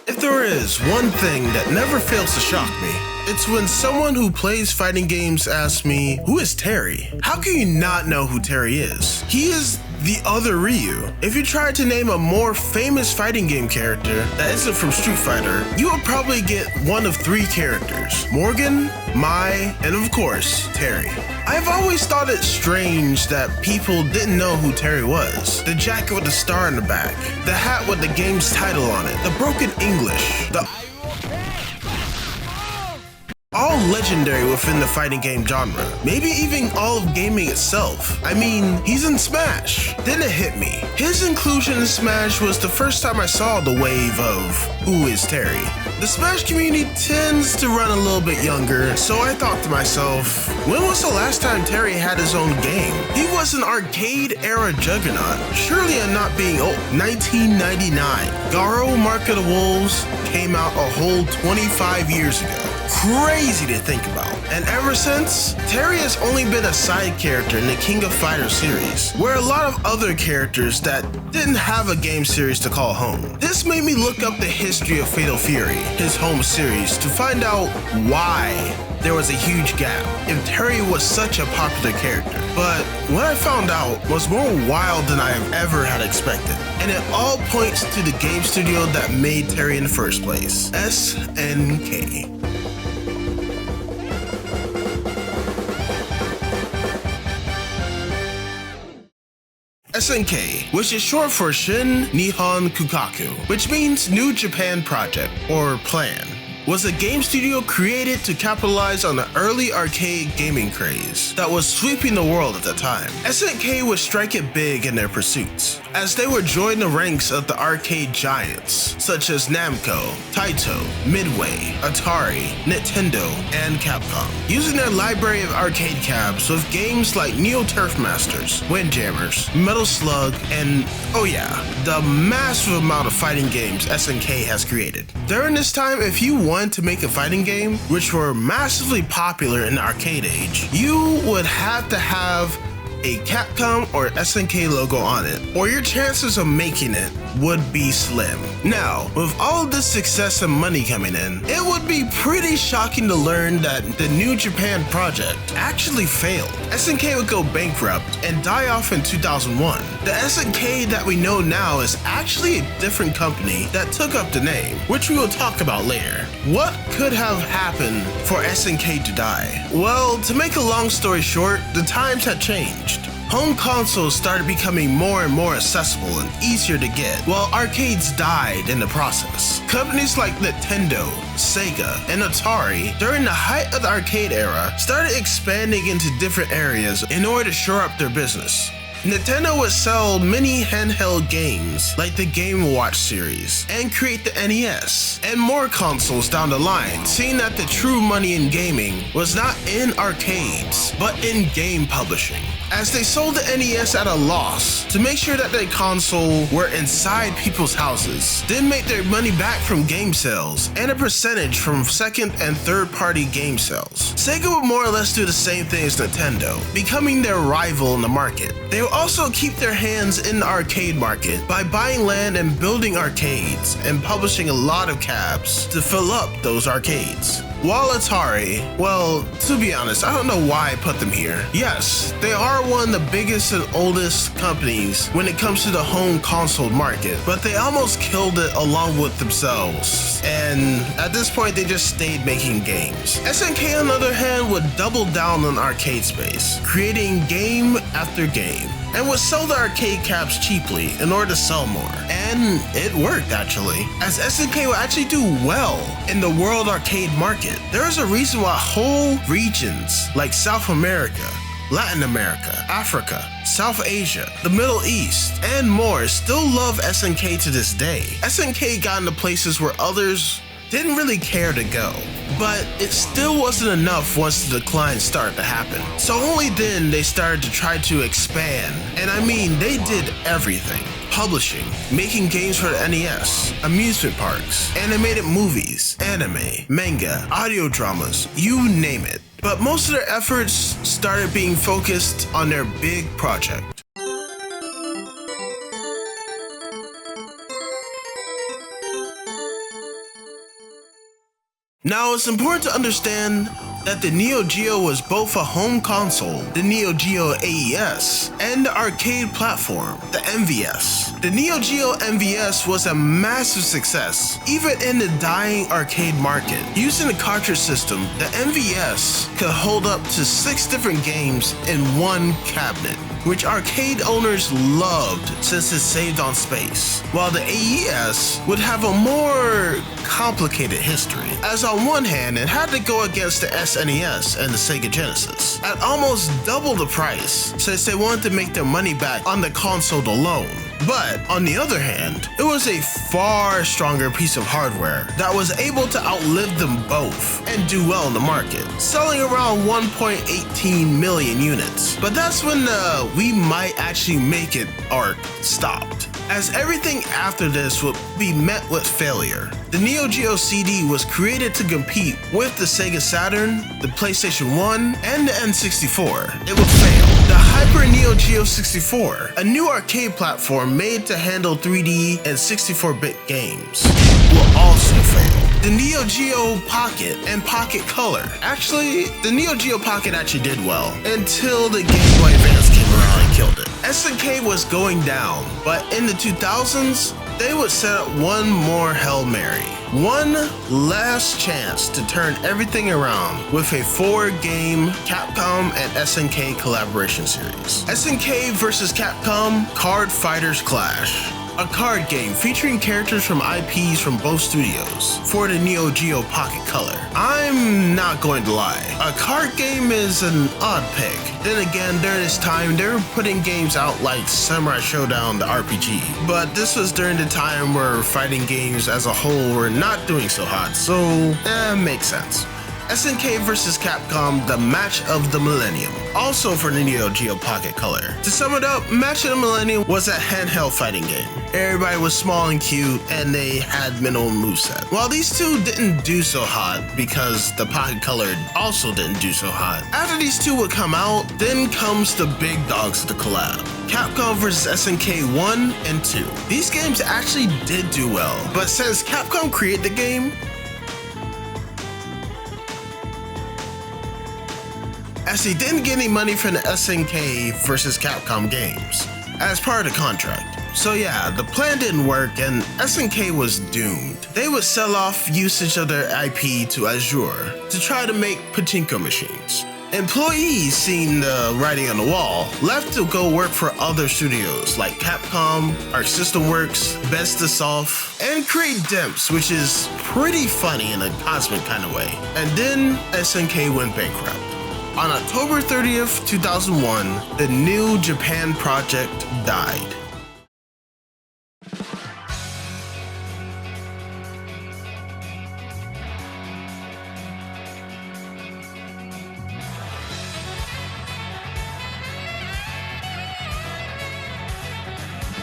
If there is one thing that never fails to shock me, it's when someone who plays fighting games asks me, who is Terry? How can you not know who Terry is? He is the other Ryu. If you tried to name a more famous fighting game character that isn't from Street Fighter, you would probably get one of three characters: Morgan, Mai, and of course, Terry. I've always thought it strange that people didn't know who Terry was. The jacket with the star in the back, the hat with the game's title on it, the broken English, the all legendary within the fighting game genre. Maybe even all of gaming itself. I mean, he's in Smash. Then it hit me. His inclusion in Smash was the first time I saw the wave of who is Terry. The Smash community tends to run a little bit younger, so I thought to myself, when was the last time Terry had his own game? He was an arcade-era juggernaut. Surely I'm not being old. 1999. Garo Mark of the Wolves came out a whole 25 years ago. Crazy to think about. And ever since, Terry has only been a side character in the King of Fighters series, where a lot of other characters that didn't have a game series to call home. This made me look up the history of Fatal Fury, his home series, to find out why there was a huge gap if Terry was such a popular character. But what I found out was more wild than I have ever had expected. And it all points to the game studio that made Terry in the first place, SNK. SNK, which is short for Shin Nihon Kukaku, which means New Japan Project, or Plan, was a game studio created to capitalize on the early arcade gaming craze that was sweeping the world at the time. SNK would strike it big in their pursuits, as they would join the ranks of the arcade giants, such as Namco, Taito, Midway, Atari, Nintendo, and Capcom, using their library of arcade cabs with games like Neo Turf Masters, Windjammers, Metal Slug, and, oh yeah, the massive amount of fighting games SNK has created. During this time, if you wanted to make a fighting game, which were massively popular in the arcade age, you would have to have a Capcom or SNK logo on it, or your chances of making it would be slim. Now, with all of this success and money coming in, it would be pretty shocking to learn that the New Japan Project actually failed. SNK would go bankrupt and die off in 2001. The SNK that we know now is actually a different company that took up the name, which we will talk about later. What could have happened for SNK to die? Well, to make a long story short, the times had changed. Home consoles started becoming more and more accessible and easier to get, while arcades died in the process. Companies like Nintendo, Sega, and Atari, during the height of the arcade era, started expanding into different areas in order to shore up their business. Nintendo would sell many handheld games like the Game & Watch series and create the NES and more consoles down the line, seeing that the true money in gaming was not in arcades but in game publishing, as they sold the NES at a loss to make sure that their console were inside people's houses, then make their money back from game sales and a percentage from second and third party game sales. Sega would more or less do the same thing as Nintendo, becoming their rival in the market. They would also keep their hands in the arcade market by buying land and building arcades and publishing a lot of cabs to fill up those arcades. While Atari, well, to be honest, I don't know why I put them here. Yes, they are one of the biggest and oldest companies when it comes to the home console market, but they almost killed it along with themselves. And at this point, they just stayed making games. SNK, on the other hand, would double down on arcade space, creating game after game, and would sell the arcade cabs cheaply in order to sell more. And it worked, actually, as SNK would actually do well in the world arcade market. There is a reason why whole regions like South America, Latin America, Africa, South Asia, the Middle East, and more still love SNK to this day. SNK got into places where others didn't really care to go, but it still wasn't enough once the decline started to happen. So only then they started to try to expand, and I mean they did everything. Publishing, making games for the NES, amusement parks, animated movies, anime, manga, audio dramas, you name it. But most of their efforts started being focused on their big project. Now, it's important to understand that the Neo Geo was both a home console, the Neo Geo AES, and the arcade platform, the MVS. The Neo Geo MVS was a massive success, even in the dying arcade market. Using the cartridge system, the MVS could hold up to 6 different games in one cabinet, which arcade owners loved since it saved on space, while the AES would have a more complicated history, as on one hand it had to go against the SNES and the Sega Genesis at almost double the price since they wanted to make their money back on the console alone. But on the other hand, it was a far stronger piece of hardware that was able to outlive them both and do well in the market, selling around 1.18 million units. But that's when the "we might actually make it" arc stopped, as everything after this would be met with failure. The Neo Geo CD was created to compete with the Sega Saturn, the PlayStation 1, and the N64. It would fail. The Hyper Neo Geo 64, a new arcade platform made to handle 3D and 64-bit games, will also fail. The Neo Geo Pocket and Pocket Color. Actually, the Neo Geo Pocket actually did well until the Game Boy Advance came around and killed it. SNK was going down, but in the 2000s, they would set up one more Hail Mary. One last chance to turn everything around with a 4-game Capcom and SNK collaboration series. SNK vs. Capcom Card Fighters Clash. A card game featuring characters from IPs from both studios for the Neo Geo Pocket Color. I'm not going to lie, a card game is an odd pick. Then again, during this time, they were putting games out like Samurai Showdown, the RPG. But this was during the time where fighting games as a whole were not doing so hot, so makes sense. SNK vs. Capcom, the Match of the Millennium, also for the Neo Geo Pocket Color. To sum it up, Match of the Millennium was a handheld fighting game. Everybody was small and cute, and they had minimal moveset. While these two didn't do so hot, because the Pocket Color also didn't do so hot, after these two would come out, then comes the big dogs of the collab. Capcom vs. SNK 1 and 2. These games actually did do well, but since Capcom created the game, as they didn't get any money from the SNK vs. Capcom games as part of the contract. So yeah, the plan didn't work and SNK was doomed. They would sell off usage of their IP to Azure to try to make pachinko machines. Employees, seeing the writing on the wall, left to go work for other studios like Capcom, Arc System Works, Bestasoft, and create Demps, which is pretty funny in a cosmic kind of way. And then SNK went bankrupt. On October 30th, 2001, the New Japan project died.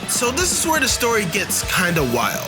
So this is where the story gets kinda wild.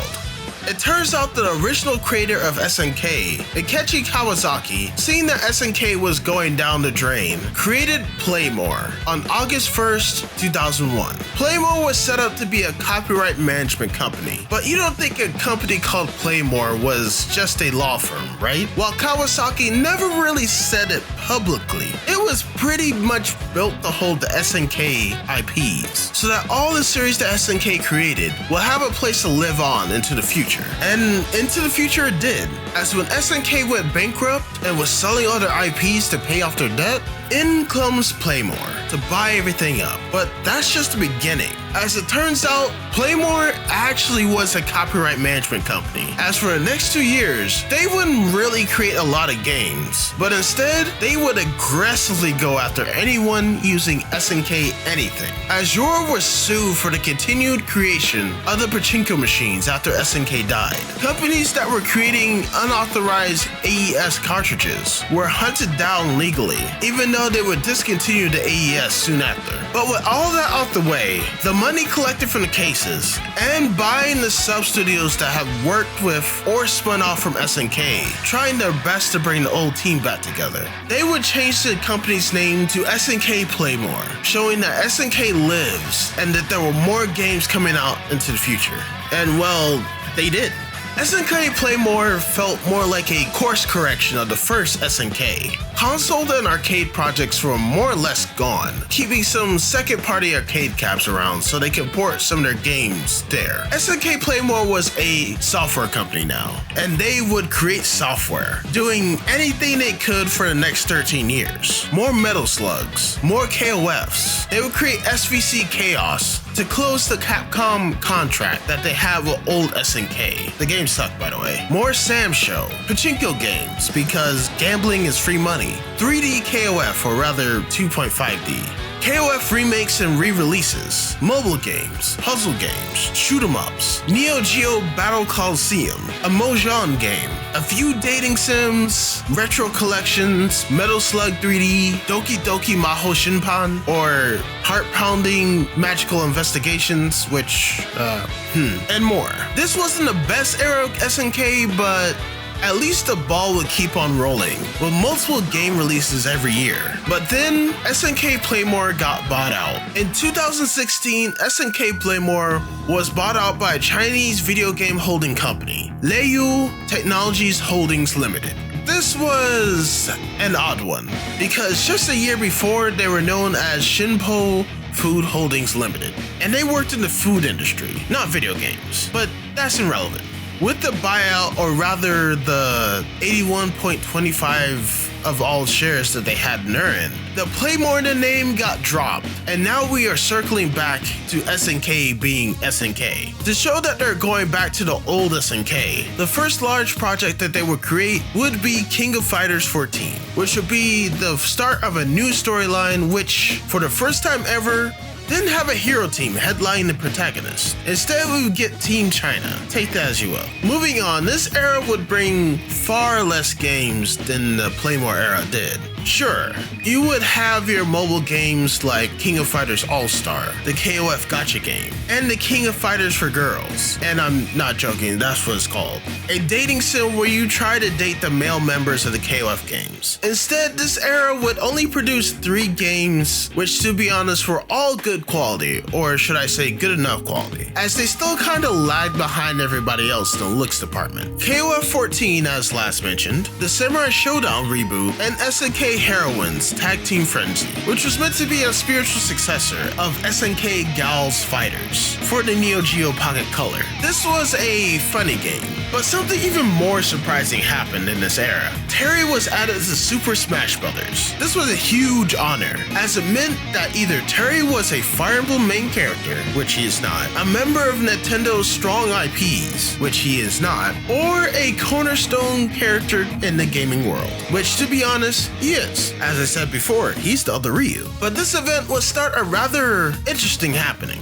It turns out the original creator of SNK, Akechi Kawasaki, seeing that SNK was going down the drain, created Playmore on August 1st, 2001. Playmore was set up to be a copyright management company, but you don't think a company called Playmore was just a law firm, right? While Kawasaki never really said it publicly, it was pretty much built to hold the SNK IPs, so that all the series that SNK created will have a place to live on into the future. And into the future it did, as when SNK went bankrupt and was selling other IPs to pay off their debt, in comes Playmore to buy everything up. But that's just the beginning. As it turns out, Playmore actually was a copyright management company. As for the next 2 years, they wouldn't really create a lot of games, but instead, they would aggressively go after anyone using SNK anything. Azure was sued for the continued creation of the pachinko machines after SNK died. Companies that were creating unauthorized AES cartridges were hunted down legally, even though they would discontinue the AES soon after. But with all that out the way, the money collected from the cases, and buying the sub-studios that have worked with or spun off from SNK, trying their best to bring the old team back together, they would change the company's name to SNK Playmore, showing that SNK lives and that there were more games coming out into the future. And well, they did. SNK Playmore felt more like a course correction of the first SNK. Console and arcade projects were more or less gone, keeping some second-party arcade caps around so they can port some of their games there. SNK Playmore was a software company now, and they would create software, doing anything they could for the next 13 years. More Metal Slugs, more KOFs. They would create SVC Chaos to close the Capcom contract that they have with old SNK. The game sucked, by the way. More Sam Show, pachinko games, because gambling is free money. 3D KOF, or rather 2.5D. KOF remakes and re-releases, mobile games, puzzle games, shoot-em-ups, Neo Geo Battle Coliseum, a Mojang game, a few dating sims, retro collections, Metal Slug 3D, Doki Doki Maho Shinpan, or heart-pounding magical investigations, and more. This wasn't the best era of SNK, but at least the ball would keep on rolling, with multiple game releases every year. But then, SNK Playmore got bought out. In 2016, SNK Playmore was bought out by a Chinese video game holding company, Leiyu Technologies Holdings Limited. This was an odd one, because just a year before, they were known as Shinpo Food Holdings Limited, and they worked in the food industry, not video games, but that's irrelevant. With the buyout, or rather the 81.25 of all shares that they had in their end, the Playmore in the name got dropped, and now we are circling back to SNK being SNK. To show that they're going back to the old SNK, the first large project that they would create would be King of Fighters 14, which would be the start of a new storyline which, for the first time ever, didn't have a hero team headlining the protagonist. Instead, we would get Team China. Take that as you will. Moving on, this era would bring far less games than the Playmore era did. Sure, you would have your mobile games like King of Fighters All-Star, the KOF Gacha game, and the King of Fighters for Girls. And I'm not joking, that's what it's called. A dating sim where you try to date the male members of the KOF games. Instead, this era would only produce 3 games, which to be honest were all good quality, or should I say good enough quality, as they still kinda lagged behind everybody else in the looks department. KOF 14, as last mentioned, the Samurai Showdown reboot, and SNK Heroines Tag Team Frenzy, which was meant to be a spiritual successor of SNK Gals Fighters for the Neo Geo Pocket Color. This was a funny game, but something even more surprising happened in this era. Terry was added to Super Smash Bros. This was a huge honor, as it meant that either Terry was a Fire Emblem main character, which he is not, a member of Nintendo's strong IPs, which he is not, or a cornerstone character in the gaming world, which to be honest, he is. As I said before, he's the other Ryu. But this event would start a rather interesting happening.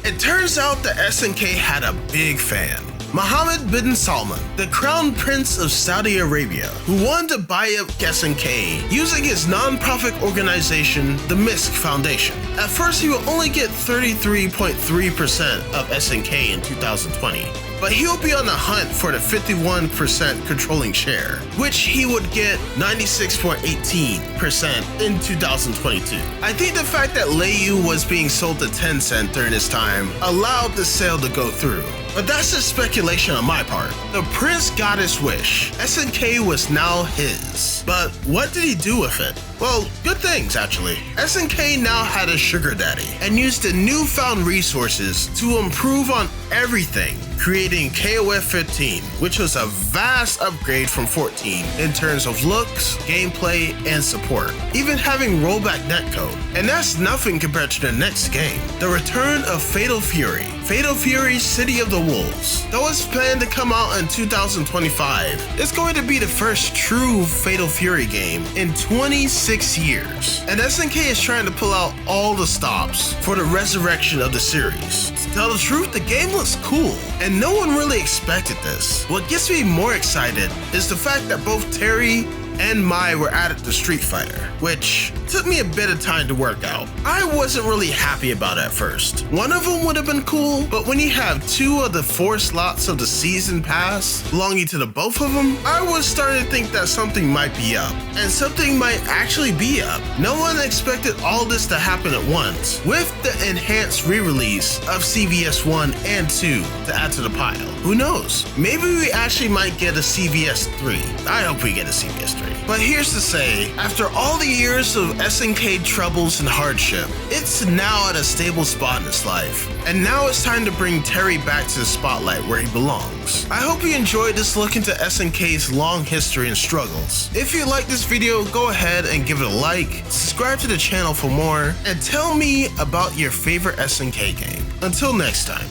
It turns out that SNK had a big fan. Mohammed bin Salman, the Crown Prince of Saudi Arabia, who wanted to buy up SNK using his non-profit organization, the MISC Foundation. At first, he would only get 33.3% of SNK in 2020. But he will be on the hunt for the 51% controlling share, which he would get 96.18% in 2022. I think the fact that Leiyu was being sold to Tencent during this time allowed the sale to go through. But that's just speculation on my part. The prince got his wish. SNK was now his. But what did he do with it? Well, good things actually. SNK now had a sugar daddy and used the newfound resources to improve on everything, creating KOF 15, which was a vast upgrade from 14 in terms of looks, gameplay, and support, even having rollback netcode. And that's nothing compared to the next game, the return of Fatal Fury. Fatal Fury City of the Wolves. Though it's planned to come out in 2025, it's going to be the first true Fatal Fury game in 26 years. And SNK is trying to pull out all the stops for the resurrection of the series. To tell the truth, the game looks cool, and no one really expected this. What gets me more excited is the fact that both Terry and Mai were added to Street Fighter, which took me a bit of time to work out. I wasn't really happy about it at first. One of them would have been cool, but when you have 2 of the 4 slots of the season pass belonging to the both of them, I was starting to think that something might be up, and something might actually be up. No one expected all this to happen at once, with the enhanced re-release of CVS 1 and 2 to add to the pile. Who knows? Maybe we actually might get a CVS 3. I hope we get a CVS 3. But here's to say, after all the years of SNK troubles and hardship, it's now at a stable spot in its life. And now it's time to bring Terry back to the spotlight where he belongs. I hope you enjoyed this look into SNK's long history and struggles. If you like this video, go ahead and give it a like, subscribe to the channel for more, and tell me about your favorite SNK game. Until next time.